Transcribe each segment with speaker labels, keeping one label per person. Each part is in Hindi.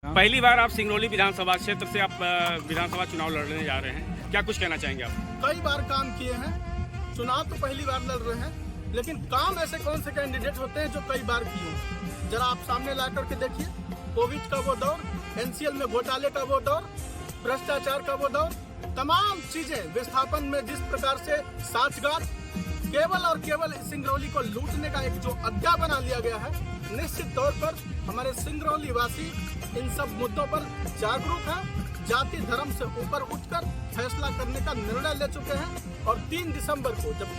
Speaker 1: पहली बार आप सिंगरौली विधानसभा क्षेत्र से आप विधानसभा चुनाव लड़ने जा रहे हैं, क्या कुछ कहना चाहेंगे आप?
Speaker 2: कई बार काम किए हैं, चुनाव तो पहली बार लड़ रहे हैं, लेकिन काम ऐसे कौन से कैंडिडेट होते हैं जो कई बार किए हैं। जरा आप सामने ला करके देखिए, कोविड का वो दौर, एनसीएल में घोटाले का वो दौर, भ्रष्टाचार का वो दौर, तमाम चीजें विस्थापन में जिस प्रकार से साठगांठ केवल और केवल सिंगरौली को लूटने का एक जो अड्डा बना लिया गया है। निश्चित तौर पर हमारे सिंगरौली वासी इन सब मुद्दों पर जागरूक हैं, जाति धर्म से ऊपर उठकर फैसला करने का निर्णय ले चुके हैं। और 3 दिसंबर को जब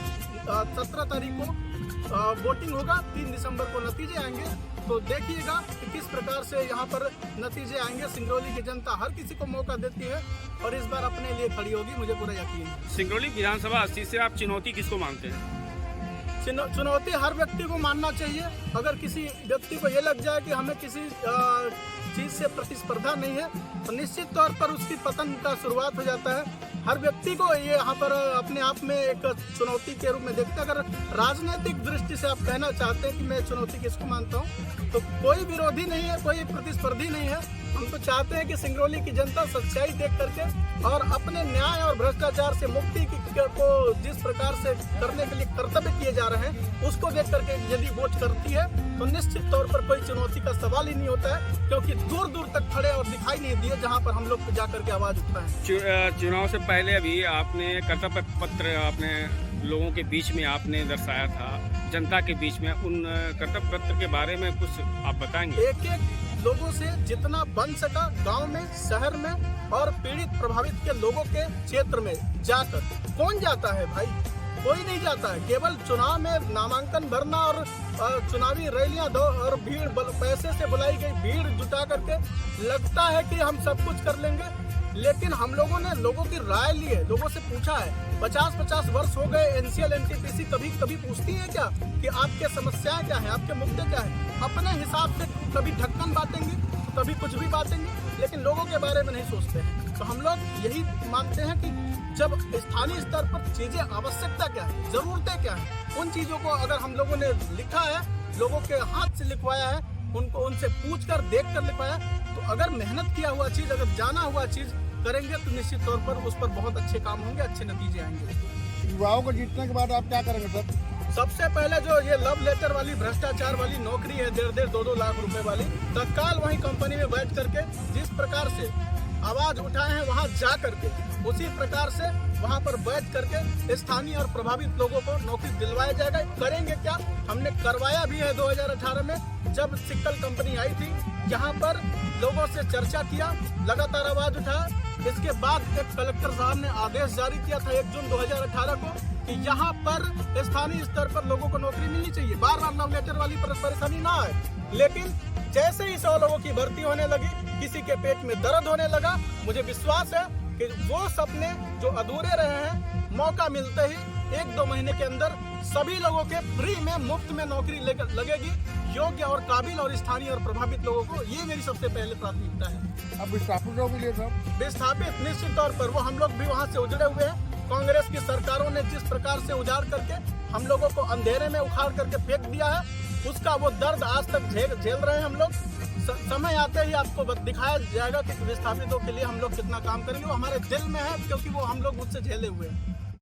Speaker 2: 17 तारीख को वोटिंग होगा, 3 दिसंबर को नतीजे आएंगे, तो देखिएगा कि किस प्रकार से यहाँ पर नतीजे आएंगे। सिंगरौली की जनता हर किसी को मौका देती है और इस बार अपने लिए खड़ी होगी, मुझे पूरा यकीन है।
Speaker 1: सिंगरौली विधानसभा सीट से आप चुनौती किसको मानते हैं?
Speaker 2: चुनौती हर व्यक्ति को मानना चाहिए। अगर किसी व्यक्ति को ये लग जाए कि हमें किसी चीज से प्रतिस्पर्धा नहीं है, तो निश्चित तौर पर उसकी पतन का शुरुआत हो जाता है। हर व्यक्ति को ये यहाँ पर अपने आप में एक चुनौती के रूप में देखते हैं। अगर राजनीतिक दृष्टि से आप कहना चाहते हैं कि मैं चुनौती किसको मानता हूँ, तो कोई विरोधी नहीं है, कोई प्रतिस्पर्धी नहीं है। हम तो चाहते हैं कि सिंगरौली की जनता सच्चाई देख करके और अपने न्याय और भ्रष्टाचार से मुक्ति को जिस प्रकार से करने के लिए कर्तव्य किए जा रहे हैं, उसको देख करके यदि वोट करती है तो निश्चित तौर पर कोई चुनौती का सवाल ही नहीं होता है, क्योंकि दूर दूर तक खड़े और दिखाई नहीं दिए जहां पर हम लोग जाकर के आवाज उठाएं।
Speaker 1: चुनाव से पहले अभी आपने कर्तव्य पत्र अपने लोगों के बीच में आपने दर्शाया था, जनता के बीच में, उन कर्तव्य पत्र के बारे में कुछ आप बताएंगे?
Speaker 2: एक लोगों से जितना बन सका गांव में, शहर में और पीड़ित प्रभावित के लोगों के क्षेत्र में जाकर, कौन जाता है भाई? कोई नहीं जाता है। केवल चुनाव में नामांकन भरना और चुनावी रैलियां दो और भीड़, पैसे से बुलाई गई भीड़ जुटा करके लगता है कि हम सब कुछ कर लेंगे। लेकिन हम लोगों ने लोगों की राय ली है, लोगों से पूछा है। 50-50 वर्ष हो गए, एनसीएल एनटीपीसी कभी पूछती है क्या कि आपके समस्याएं क्या है, आपके मुद्दे क्या है? अपने हिसाब से कभी ढक्कन बांटेंगे, कभी कुछ भी बांटेंगे, लेकिन लोगों के बारे में नहीं सोचते हैं। तो हम लोग यही मानते हैं कि जब स्थानीय स्तर पर चीजें, आवश्यकता क्या है, जरूरतें क्या है, उन चीजों को अगर हम लोगों ने लिखा है, लोगों के हाथ से लिखवाया है, उनको उनसे पूछकर देखकर लिखवाया, तो अगर मेहनत किया हुआ चीज, अगर जाना हुआ चीज करेंगे तो निश्चित तौर पर उस पर बहुत अच्छे काम होंगे, अच्छे नतीजे आएंगे।
Speaker 3: युवाओं को जीतने के बाद आप क्या करेंगे सर?
Speaker 2: सबसे पहले जो ये लव लेटर वाली भ्रष्टाचार वाली नौकरी है, 1.5-2 लाख रुपए वाली, तत्काल वही कंपनी में बैठ करके जिस प्रकार से आवाज उठाए हैं वहां जा करके उसी प्रकार से वहां पर बैठ करके स्थानीय और प्रभावित लोगों को नौकरी दिलवाया जाएगा। करेंगे क्या, हमने करवाया भी है 2018 में, जब सिक्कल कंपनी आई थी, यहाँ पर लोगों से चर्चा किया, लगातार आवाज उठाया। इसके बाद एक कलेक्टर साहब ने आदेश जारी किया था 1 जून 2018 को कि यहाँ पर स्थानीय स्तर पर लोगों को नौकरी मिलनी चाहिए, बार-बार लव लेटर वाली परेशानी ना आए। लेकिन जैसे ही 100 लोगों की भर्ती होने लगी, किसी के पेट में दर्द होने लगा, मुझे विश्वास है कि वो सपने जो अधूरे रहे हैं, मौका मिलते ही 1-2 महीने के अंदर सभी लोगों के फ्री में, मुफ्त में नौकरी लगेगी। योग्य और काबिल और स्थानीय और प्रभावित लोगों को, ये मेरी सबसे पहले प्राथमिकता है।
Speaker 3: अब विस्थापित लोगों के लिए सर?
Speaker 2: विस्थापित निश्चित तौर पर वो हम लोग भी वहाँ से उजड़े हुए हैं। कांग्रेस की सरकारों ने जिस प्रकार से उजाड़ करके हम लोगों को अंधेरे में उखाड़ करके फेंक दिया है, उसका वो दर्द आज तक झेल रहे हैं हम लोग। समय आते ही आपको दिखाया जाएगा कि विस्थापितों के लिए हम लोग कितना काम करेंगे। वो हमारे दिल में है, क्योंकि वो हम लोग उससे झेले हुए हैं।